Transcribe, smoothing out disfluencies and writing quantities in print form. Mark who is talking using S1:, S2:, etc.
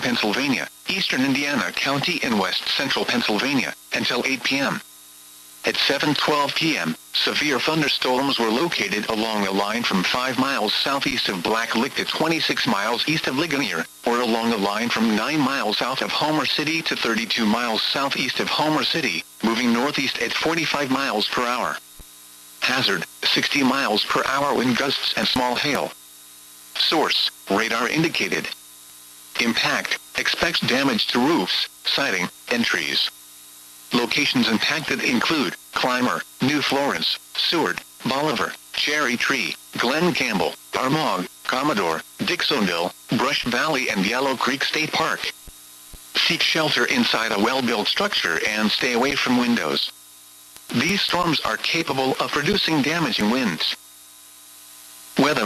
S1: Pennsylvania, eastern Indiana County and west central Pennsylvania, until 8 p.m. At 7:12 p.m., severe thunderstorms were located along a line from 5 miles southeast of Black Lick to 26 miles east of Ligonier, or along a line from 9 miles south of Homer City to 32 miles southeast of Homer City, moving northeast at 45 miles per hour. Hazard, 60 miles per hour wind gusts and small hail. Source, radar indicated. Impact, expects damage to roofs, siding, and trees. Locations impacted include Clymer, New Florence, Seward, Bolivar, Cherry Tree, Glen Campbell, Armagh, Commodore, Dixonville, Brush Valley and Yellow Creek State Park. Seek shelter inside a well-built structure and stay away from windows. These storms are capable of producing damaging winds. Weather